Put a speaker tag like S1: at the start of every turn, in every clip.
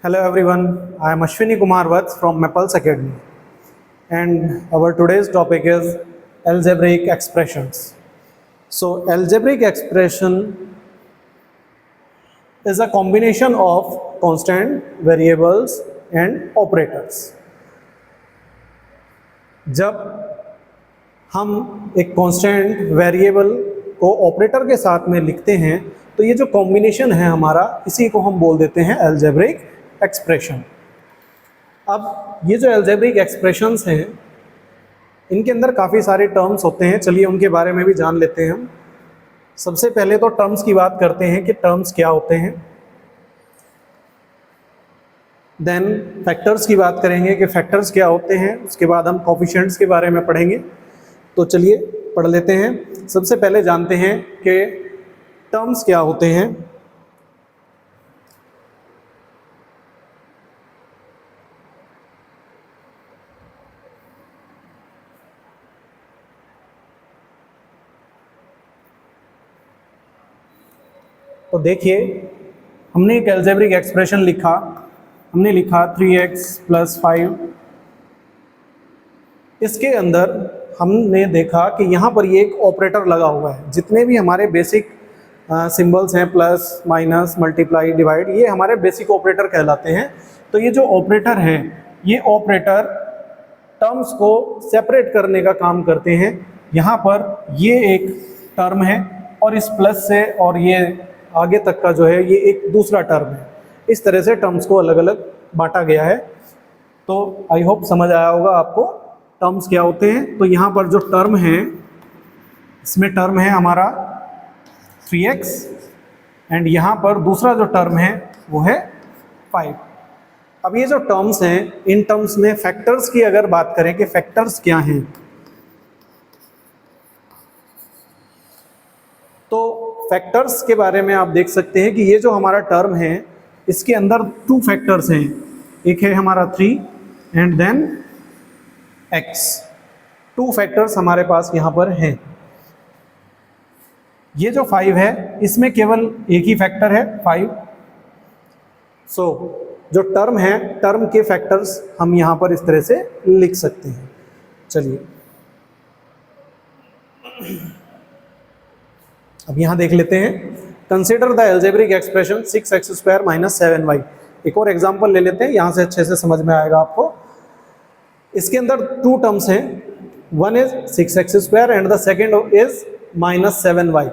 S1: Hello everyone, I am Ashwini Kumar Vats from Maples Academy and our today's topic is algebraic expressions. So algebraic expression is a combination of constant, variables and operators. जब हम एक constant variable को operator के साथ में लिखते हैं तो ये जो कॉम्बिनेशन है हमारा, इसी को हम बोल देते हैं अलजेब्रिक एक्सप्रेशन। अब ये जो अलजेब्रिक एक्सप्रेशंस हैं, इनके अंदर काफ़ी सारे टर्म्स होते हैं। चलिए उनके बारे में भी जान लेते हैं हम। सबसे पहले तो टर्म्स की बात करते हैं कि टर्म्स क्या होते हैं। देन फैक्टर्स की बात करेंगे कि फैक्टर्स क्या होते हैं। उसके बाद हम कोफिशिएंट्स के बारे में पढ़ेंगे। तो चलिए पढ़ लेते हैं। सबसे पहले जानते हैं कि टर्म्स क्या होते हैं। तो देखिए, हमने एक अलजेब्रिक एक्सप्रेशन लिखा। हमने लिखा 3x + 5। इसके अंदर हमने देखा कि यहाँ पर ये एक ऑपरेटर लगा हुआ है। जितने भी हमारे बेसिक सिंबल्स हैं, प्लस, माइनस, मल्टीप्लाई, डिवाइड, ये हमारे बेसिक ऑपरेटर कहलाते हैं। तो ये जो ऑपरेटर है, ये ऑपरेटर टर्म्स को सेपरेट करने का काम करते हैं। यहाँ पर ये एक टर्म है और इस प्लस से और ये आगे तक का जो है ये एक दूसरा टर्म है। इस तरह से टर्म्स को अलग अलग बांटा गया है। तो आई होप समझ आया होगा आपको टर्म्स क्या होते हैं। तो यहाँ पर जो टर्म है, इसमें टर्म है हमारा 3x एंड यहाँ पर दूसरा जो टर्म है वो है 5। अब ये जो टर्म्स हैं, इन टर्म्स में फैक्टर्स की अगर बात करें कि फैक्टर्स क्या हैं, तो फैक्टर्स के बारे में आप देख सकते हैं कि ये जो हमारा टर्म है, इसके अंदर 2 फैक्टर्स हैं। एक है हमारा 3 एंड देन x। 2 फैक्टर्स हमारे पास यहाँ पर हैं। ये जो 5 है, इसमें केवल एक ही फैक्टर है 5। सो जो टर्म है, टर्म के फैक्टर्स हम यहाँ पर इस तरह से लिख सकते हैं। चलिए अब यहाँ देख लेते हैं। Consider the algebraic expression 6x² - 7y। एक और एग्जांपल ले लेते हैं, यहाँ से अच्छे से समझ में आएगा आपको। इसके अंदर 2 टर्म्स हैं। One is 6x² and the second is -7y।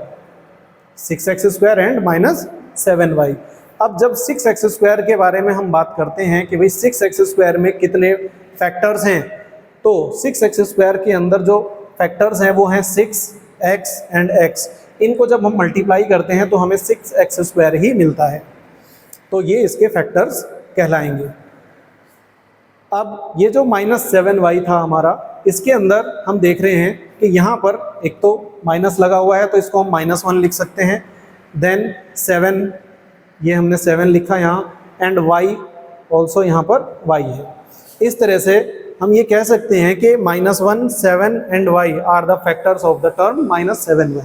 S1: 6x² and -7y। अब जब 6x² के बारे में हम बात करते हैं कि भाई 6x² में कितने फैक्टर्स हैं, तो 6x² के अंदर जो फैक्टर्स हैं वो हैं 6x एंड x। इनको जब हम मल्टीप्लाई करते हैं तो हमें 6x² ही मिलता है। तो ये इसके फैक्टर्स कहलाएंगे। अब ये जो -7y था हमारा, इसके अंदर हम देख रहे हैं कि यहाँ पर एक तो माइनस लगा हुआ है, तो इसको हम -1 लिख सकते हैं। देन 7, ये हमने 7 लिखा यहाँ, एंड y ऑल्सो यहाँ पर y है। इस तरह से हम ये कह सकते हैं कि -1, 7 and y are the factors of the term -7y।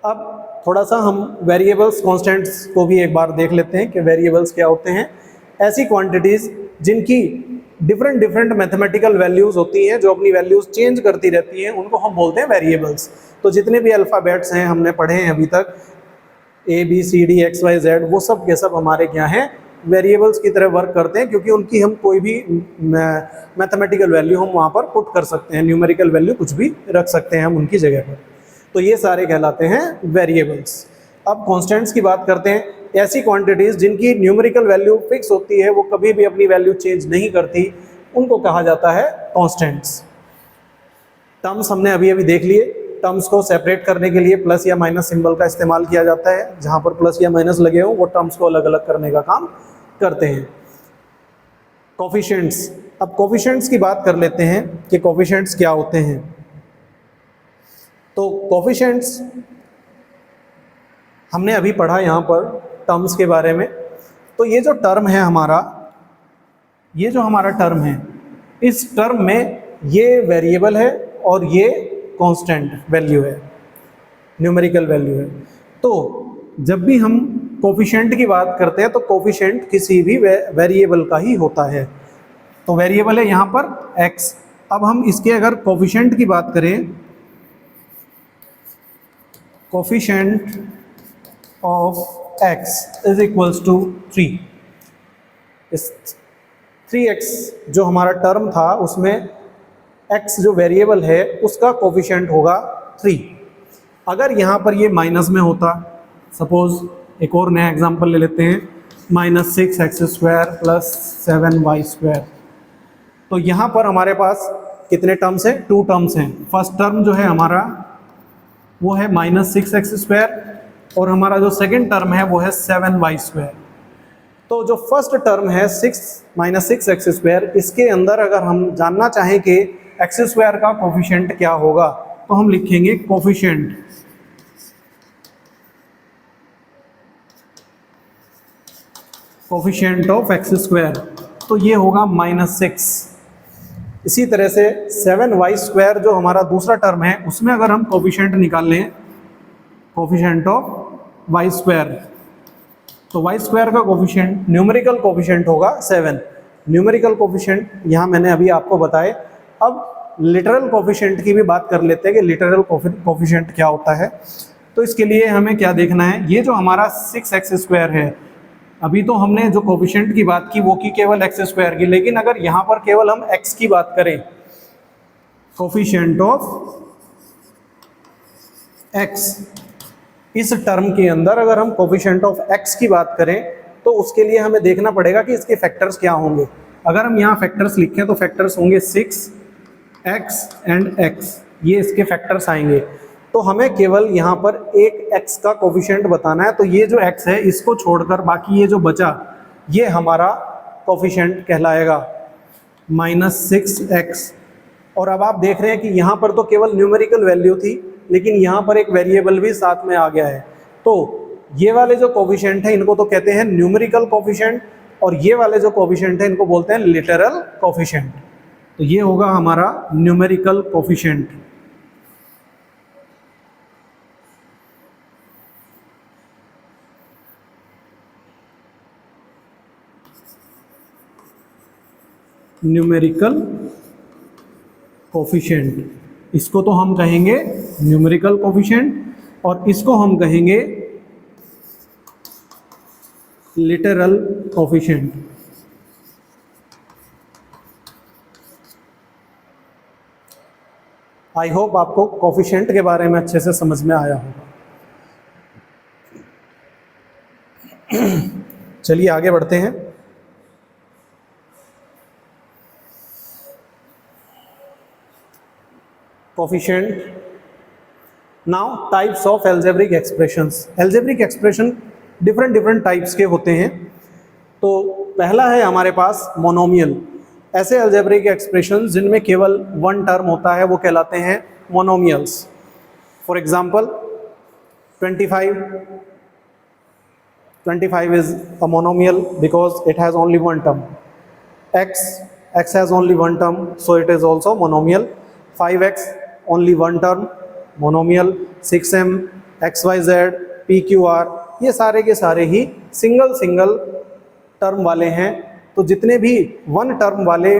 S1: अब थोड़ा सा हम वेरिएबल्स, कांस्टेंट्स को भी एक बार देख लेते हैं कि वेरिएबल्स क्या होते हैं। ऐसी क्वांटिटीज़ जिनकी डिफरेंट मैथमेटिकल वैल्यूज़ होती हैं, जो अपनी वैल्यूज़ चेंज करती रहती हैं, उनको हम बोलते हैं वेरिएबल्स। तो जितने भी अल्फ़ाबेट्स हैं हमने पढ़े हैं अभी तक, ABCD XYZ, वो सब के सब हमारे क्या हैं, वेरिएबल्स की तरह वर्क करते हैं, क्योंकि उनकी हम कोई भी मैथमेटिकल वैल्यू हम वहाँ पर पुट कर सकते हैं। न्यूमेरिकल वैल्यू कुछ भी रख सकते हैं हम उनकी जगह पर। तो ये सारे कहलाते हैं वेरिएबल्स। अब कांस्टेंट्स की बात करते हैं। ऐसी क्वांटिटीज़ जिनकी न्यूमेरिकल वैल्यू फिक्स होती है, वो कभी भी अपनी वैल्यू चेंज नहीं करती, उनको कहा जाता है कांस्टेंट्स। टर्म्स हमने अभी अभी देख लिए। टर्म्स को सेपरेट करने के लिए प्लस या माइनस सिंबल का इस्तेमाल किया जाता है। जहाँ पर प्लस या माइनस लगे हों, वो टर्म्स को अलग अलग करने का काम करते हैं। कोफिशिएंट्स। अब कोफिशिएंट्स की बात कर लेते हैं कि कोफिशिएंट्स क्या होते हैं। तो कोफिशिएंट्स हमने अभी पढ़ा यहाँ पर टर्म्स के बारे में। तो ये जो टर्म है हमारा, ये जो हमारा टर्म है, इस टर्म में ये वेरिएबल है और ये कांस्टेंट वैल्यू है, न्यूमेरिकल वैल्यू है। तो जब भी हम कोफिशिएंट की बात करते हैं तो कोफिशिएंट किसी भी वेरिएबल का ही होता है। तो वेरिएबल है यहाँ पर x। अब हम इसके अगर कोफिशिएंट की बात करें, coefficient of x is equals to 3। इस 3x जो हमारा टर्म था उसमें x जो वेरिएबल है उसका कोफिशिएंट होगा 3। अगर यहाँ पर ये माइनस में होता, सपोज एक और नया एग्जांपल ले लेते हैं, -6x² प्लस 7y²। तो यहाँ पर हमारे पास कितने टर्म्स हैं? 2 टर्म्स हैं। फर्स्ट टर्म जो है हमारा वो है -6x² और हमारा जो सेकंड टर्म है वो है 7y²। तो जो फर्स्ट टर्म है -6x², इसके अंदर अगर हम जानना चाहें कि x² का कोफिशिएंट क्या होगा तो हम लिखेंगे कोफिशिएंट ऑफ x²। तो ये होगा -6। इसी तरह से 7y² जो हमारा दूसरा टर्म है उसमें अगर हम कोफिशिएंट निकाल लें, कोफिशिएंट ऑफ y², तो y² का कोफिशिएंट, न्यूमेरिकल कोफिशिएंट होगा 7। न्यूमेरिकल कोफिशिएंट यहाँ मैंने अभी आपको बताए। अब लिटरल कोफिशिएंट की भी बात कर लेते हैं कि लिटरल कोफिशिएंट क्या होता है। तो इसके लिए हमें क्या देखना है, ये जो हमारा 6x² है, अभी तो हमने जो कोफिशिएंट की बात की वो की केवल x² की, लेकिन अगर यहाँ पर केवल हम x की बात करें, कोफिशिएंट ऑफ x, इस टर्म के अंदर अगर हम कोफिशिएंट ऑफ x की बात करें तो उसके लिए हमें देखना पड़ेगा कि इसके फैक्टर्स क्या होंगे। अगर हम यहाँ फैक्टर्स लिखें तो फैक्टर्स होंगे 6x एंड x, ये इसके फैक्टर्स आएंगे। तो हमें केवल यहाँ पर एक x का कोफिशिएंट बताना है। तो ये जो x है इसको छोड़कर बाकी ये जो बचा ये हमारा कोफिशिएंट कहलाएगा -6x। और अब आप देख रहे हैं कि यहाँ पर तो केवल न्यूमेरिकल वैल्यू थी, लेकिन यहाँ पर एक वेरिएबल भी साथ में आ गया है। तो ये वाले जो कोफिशिएंट है इनको तो कहते हैं न्यूमेरिकल कोफिशिएंट, और ये वाले जो कोफिशिएंट है इनको बोलते हैं लिटरल कोफिशिएंट। तो ये होगा हमारा न्यूमेरिकल कोफिशिएंट। न्यूमेरिकल कोफिशिएंट, इसको तो हम कहेंगे न्यूमेरिकल कोफिशिएंट और इसको हम कहेंगे लिटरल कोफिशिएंट। आई होप आपको कोफिशिएंट के बारे में अच्छे से समझ में आया होगा। चलिए आगे बढ़ते हैं। Coefficient. Now types of algebraic expressions. Algebraic expression different types के होते हैं। तो पहला है हमारे पास मोनोमियल। ऐसे एल्जेब्रिक एक्सप्रेशन जिनमें केवल वन टर्म होता है वो कहलाते हैं monomials. For example 25 is a monomial because it has only one term. X has only one term, so it is also monomial. 5x only one term, monomial. 6m, xyz, pqr, ये सारे के सारे ही single term वाले हैं। तो जितने भी one term वाले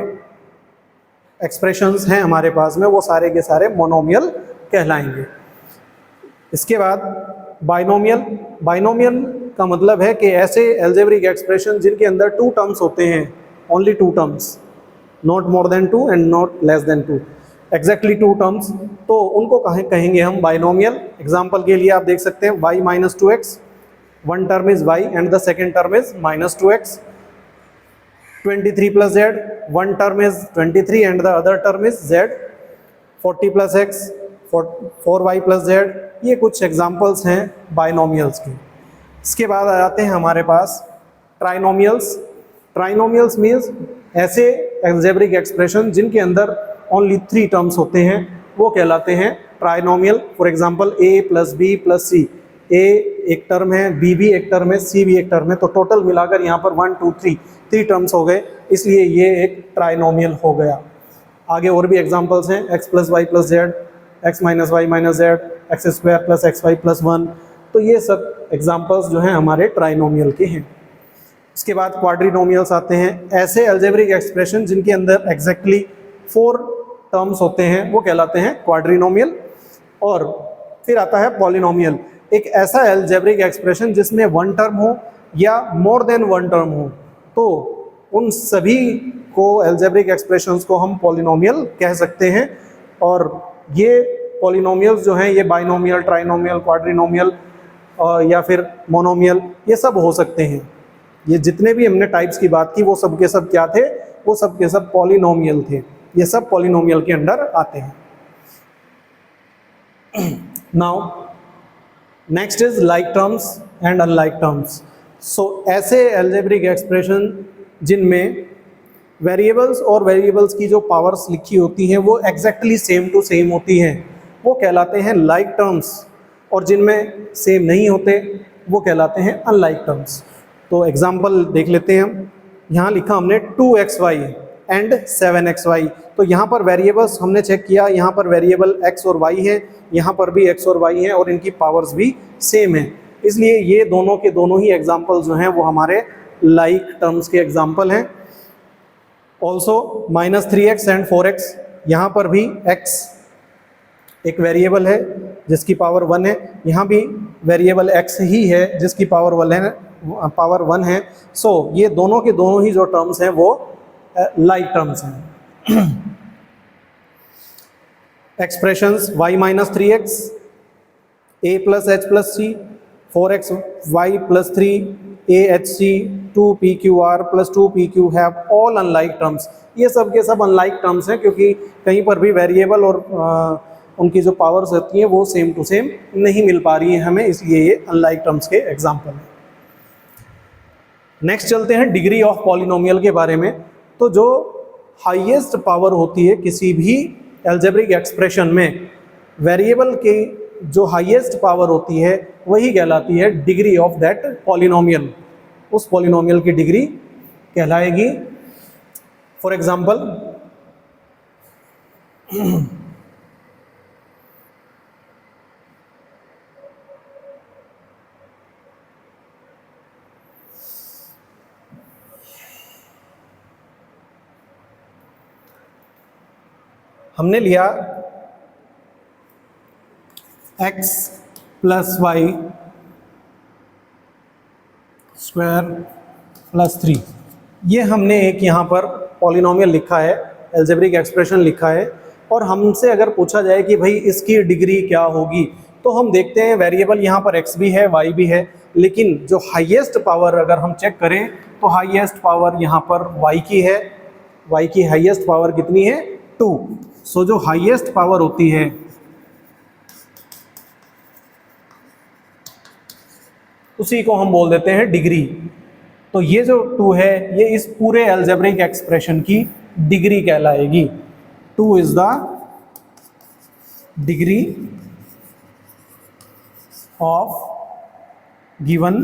S1: एक्सप्रेशंस हैं हमारे पास में वो सारे के सारे मोनोमियल कहलाएंगे। इसके बाद बाइनोमियल। बाइनोमियल का मतलब है कि ऐसे एल्जेब्रिक एक्सप्रेशन जिनके अंदर टू टर्म्स होते हैं, only two terms, not more than two and not less than two, exactly two terms, तो उनको कहेंगे हम बाइनोमियल। एग्जांपल के लिए आप देख सकते हैं y minus 2x, one term is y and the second term is minus 2x. 23 plus z, one term is 23 and the other term is z. 40 plus x, 4y plus z, ये कुछ examples हैं binomials के। इसके बाद आ जाते हैं हमारे पास trinomials. Trinomials means ऐसे एल्जेब्रिक एक्सप्रेशन जिनके अंदर ओनली 3 टर्म्स होते हैं वो कहलाते हैं trinomial. For example a plus b plus c, a एक टर्म है, b भी एक टर्म है, c भी एक टर्म है, तो टोटल मिलाकर यहाँ पर 1 2 3 टर्म्स हो गए, इसलिए ये एक ट्राइनोमियल हो गया। आगे और भी एग्जांपल्स हैं x plus y plus z, x minus y minus z, x square plus x y plus 1। तो ये सब एग्जाम्पल्स जो हैं हमारे ट्राइनोमियल के हैं। इसके बाद क्वाड्रिनोमियल्स आते हैं, ऐसे अलजेब्रिक एक्सप्रेशन जिनके अंदर एग्जैक्टली 4 टर्म्स होते हैं वो कहलाते हैं क्वाड्रिनोमियल। और फिर आता है पॉलिनोमियल, एक ऐसा अलजेब्रिक एक्सप्रेशन जिसमें 1 टर्म हो या मोर देन 1 टर्म हो, तो उन सभी को अलजेब्रिक एक्सप्रेशंस को हम पॉलिनोमियल कह सकते हैं। और ये पॉलिनोमियल्स जो हैं ये बाइनोमियल, ट्राइनोमियल, क्वाड्रिनोमियल या फिर मोनोमियल, ये सब हो सकते हैं। ये जितने भी हमने टाइप्स की बात की वो सब के सब क्या थे, वो सब के सब पॉलिनोमियल थे। ये सब पॉलिनोमियल के अंडर आते हैं। Now next is like terms and unlike terms. So ऐसे अलजेब्रिक एक्सप्रेशन जिनमें वेरिएबल्स और वेरिएबल्स की जो पावर्स लिखी होती हैं वो एग्जैक्टली सेम टू सेम होती हैं, वो कहलाते हैं लाइक टर्म्स। और जिनमें सेम नहीं होते वो कहलाते हैं अनलाइक टर्म्स। तो एग्जाम्पल देख लेते हैं हम। यहाँ लिखा हमने 2xy एंड 7xy। तो यहाँ पर वेरिएबल्स हमने चेक किया, यहाँ पर वेरिएबल x और y है, यहाँ पर भी x और y है और इनकी पावर्स भी सेम है, इसलिए ये दोनों के दोनों ही एग्जाम्पल जो हैं वो हमारे लाइक टर्म्स के एग्जाम्पल हैं। ऑल्सो -3x एंड 4x, यहाँ पर भी x एक वेरिएबल है जिसकी पावर 1 है, यहाँ भी वेरिएबल x ही है जिसकी पावर 1 है। सो ये दोनों के दोनों ही जो टर्म्स हैं वो लाइक टर्म्स हैं। Expressions y minus 3x, a plus h plus c, 4x y plus 3 a h c, 2 p q r plus 2 p q have all unlike terms. ये सब के सब अनलाइक टर्म्स हैं क्योंकि कहीं पर भी वेरिएबल और उनकी जो पावर्स होती हैं वो सेम टू सेम नहीं मिल पा रही हैं हमें, इसलिए ये अनलाइक टर्म्स के एग्जाम्पल हैं। नेक्स्ट चलते हैं डिग्री ऑफ पॉलिनोमियल के बारे में। तो जो हाईएस्ट पावर होती है किसी भी अलजेब्रिक एक्सप्रेशन में, वेरिएबल की जो हाईएस्ट पावर होती है वही कहलाती है डिग्री ऑफ दैट पॉलिनोमियल। उस पॉलिनोमियल की डिग्री कहलाएगी। फॉर एग्जाम्पल हमने लिया x plus y square plus 3, ये हमने एक यहाँ पर पॉलिनोमियल लिखा है, अलजेब्रिक एक्सप्रेशन लिखा है। और हमसे अगर पूछा जाए कि भाई इसकी डिग्री क्या होगी, तो हम देखते हैं वेरिएबल यहाँ पर x भी है y भी है, लेकिन जो हाईएस्ट पावर अगर हम चेक करें तो हाईएस्ट पावर यहाँ पर y की है। y की हाईएस्ट पावर कितनी है? 2। सो जो हाईएस्ट पावर होती है उसी को हम बोल देते हैं डिग्री। तो ये जो 2 है ये इस पूरे अलजेब्रिक एक्सप्रेशन की डिग्री कहलाएगी। 2 is the degree of given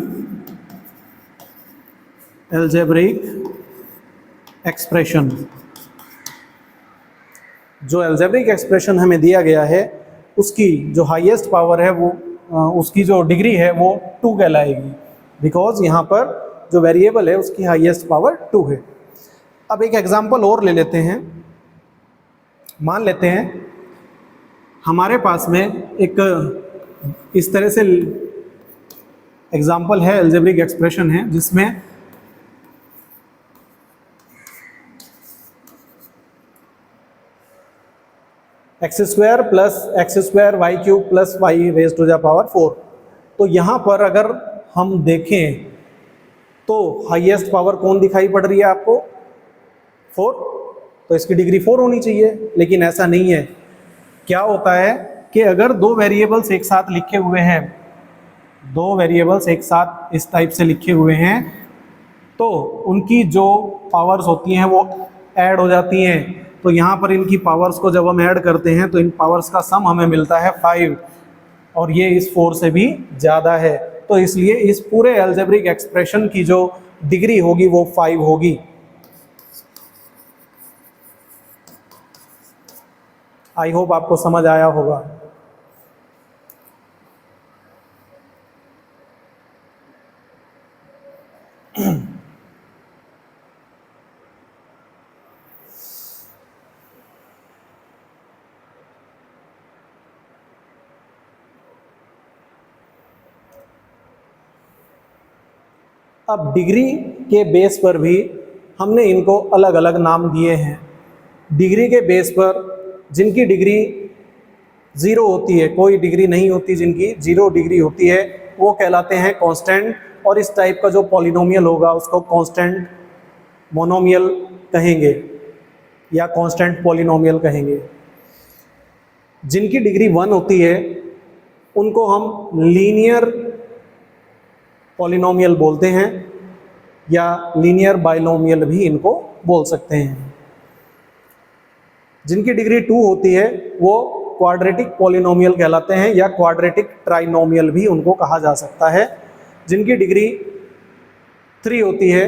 S1: algebraic expression. जो अलजेब्रिक एक्सप्रेशन हमें दिया गया है उसकी जो हाईएस्ट पावर है वो उसकी जो डिग्री है वो 2 कहलाएगी, बिकॉज यहाँ पर जो वेरिएबल है उसकी हाईएस्ट पावर 2 है। अब एक एग्जांपल और ले लेते हैं। मान लेते हैं हमारे पास में एक इस तरह से एग्जांपल है, अलजेब्रिक एक्सप्रेशन है जिसमें x square plus x square y cube plus y raise to the power 4। तो यहाँ पर अगर हम देखें तो हाईएस्ट पावर कौन दिखाई पड़ रही है आपको? 4। तो इसकी डिग्री 4 होनी चाहिए, लेकिन ऐसा नहीं है। क्या होता है कि अगर दो वेरिएबल्स एक साथ लिखे हुए हैं, दो वेरिएबल्स एक साथ इस टाइप से लिखे हुए हैं, तो उनकी जो पावर्स होती हैं वो ऐड हो जाती हैं। तो यहाँ पर इनकी पावर्स को जब हम ऐड करते हैं तो इन पावर्स का सम हमें मिलता है 5, और ये इस 4 से भी ज़्यादा है। तो इसलिए इस पूरे अलजेब्रिक एक्सप्रेशन की जो डिग्री होगी वो 5 होगी। आई होप आपको समझ आया होगा। अब डिग्री के बेस पर भी हमने इनको अलग अलग नाम दिए हैं। डिग्री के बेस पर जिनकी डिग्री 0 होती है, कोई डिग्री नहीं होती, जिनकी 0 डिग्री होती है, वो कहलाते हैं कांस्टेंट। और इस टाइप का जो पॉलिनोमियल होगा उसको कांस्टेंट मोनोमियल कहेंगे या कांस्टेंट पॉलिनोमियल कहेंगे। जिनकी डिग्री 1 होती है उनको हम लीनियर पॉलिनोमियल बोलते हैं या लीनियर बाइनोमियल भी इनको बोल सकते हैं। जिनकी डिग्री 2 होती है वो क्वाड्रेटिक पॉलिनोमियल कहलाते हैं या क्वाड्रेटिक ट्राइनोमियल भी उनको कहा जा सकता है। जिनकी डिग्री 3 होती है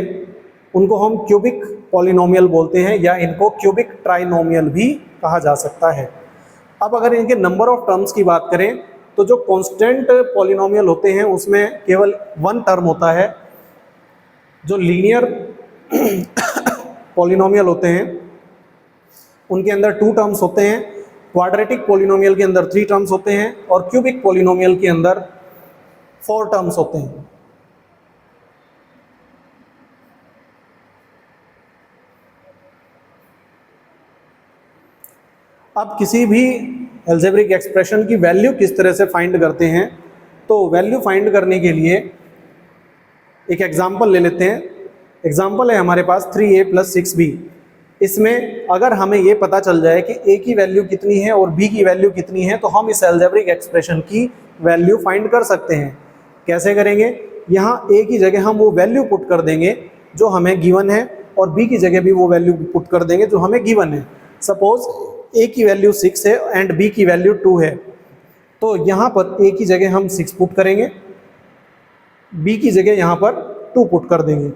S1: उनको हम क्यूबिक पॉलिनोमियल बोलते हैं या इनको क्यूबिक ट्राइनोमियल भी कहा जा सकता है। अब अगर इनके नंबर ऑफ टर्म्स की बात करें तो जो कांस्टेंट पॉलिनोमियल होते हैं उसमें केवल 1 टर्म होता है। जो लीनियर पॉलिनोमियल होते हैं उनके अंदर 2 टर्म्स होते हैं। क्वाड्रेटिक पॉलिनोमियल के अंदर 3 टर्म्स होते हैं और क्यूबिक पॉलिनोमियल के अंदर 4 टर्म्स होते हैं। अब किसी भी अलजेब्रिक एक्सप्रेशन की वैल्यू किस तरह से फाइंड करते हैं, तो वैल्यू फाइंड करने के लिए एक एग्जांपल ले लेते हैं। एग्जांपल है हमारे पास 3a + 6b। इसमें अगर हमें ये पता चल जाए कि a की वैल्यू कितनी है और b की वैल्यू कितनी है तो हम इस अलजेब्रिक एक्सप्रेशन की वैल्यू फाइंड कर सकते हैं। कैसे करेंगे? यहाँ a की जगह हम वो वैल्यू पुट कर देंगे जो हमें गिवन है और b की जगह भी वो वैल्यू पुट कर देंगे जो हमें गिवन है। सपोज a की वैल्यू 6 है एंड b की वैल्यू 2 है, तो यहाँ पर a की जगह हम 6 पुट करेंगे, b की जगह यहाँ पर 2 पुट कर देंगे।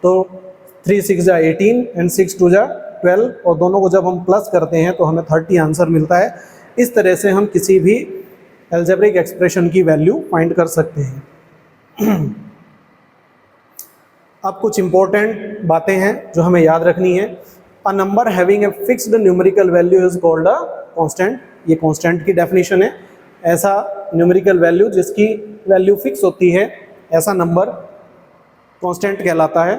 S1: तो 3 6 जा 18 एंड 6 2 जा 12 और दोनों को जब हम प्लस करते हैं तो हमें 30 आंसर मिलता है। इस तरह से हम किसी भी अलजेब्रिक एक्सप्रेशन की वैल्यू फाइंड कर सकते हैं। अब कुछ इंपॉर्टेंट बातें हैं जो हमें याद रखनी है। A number having a fixed numerical value is called a constant। ये constant की डेफिनेशन है। ऐसा न्यूमेरिकल वैल्यू जिसकी वैल्यू फिक्स होती है, ऐसा नंबर constant कहलाता है।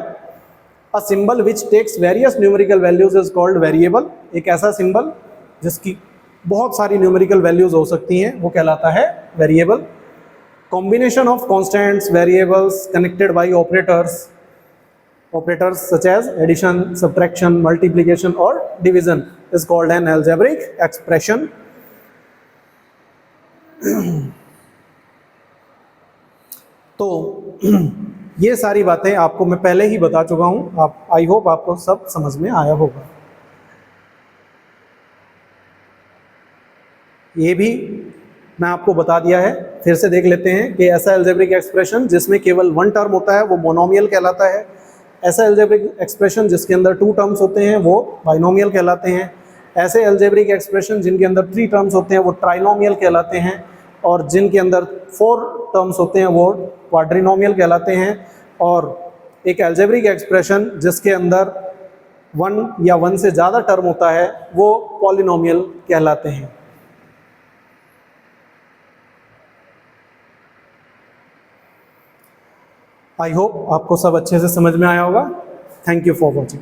S1: A symbol which takes various numerical values is called variable। एक ऐसा सिंबल जिसकी बहुत सारी न्यूमेरिकल वैल्यूज हो सकती हैं वो कहलाता है variable. Combination of constants variables connected by operators such as addition, subtraction, multiplication or division is called an algebraic expression। तो ये सारी बातें आपको मैं पहले ही बता चुका हूं। आप आई होप आपको सब समझ में आया होगा। ये भी मैं आपको बता दिया है, फिर से देख लेते हैं कि ऐसा अलजेब्रिक एक्सप्रेशन जिसमें केवल 1 टर्म होता है वो मोनोमियल कहलाता है। ऐसा अलजेब्रिक एक्सप्रेशन जिसके अंदर 2 टर्म्स होते हैं वो बाइनोमियल कहलाते हैं। ऐसे अलजेब्रिक एक्सप्रेशन जिनके अंदर 3 टर्म्स होते हैं वो ट्राइनोमियल कहलाते हैं और जिनके अंदर 4 टर्म्स होते हैं वो क्वाड्रिनोमियल कहलाते हैं। और एक अलजेब्रिक एक्सप्रेशन जिसके अंदर 1 या 1 से ज़्यादा टर्म होता है वो पॉलिनोमियल कहलाते हैं। आई होप आपको सब अच्छे से समझ में आया होगा। Thank you for watching.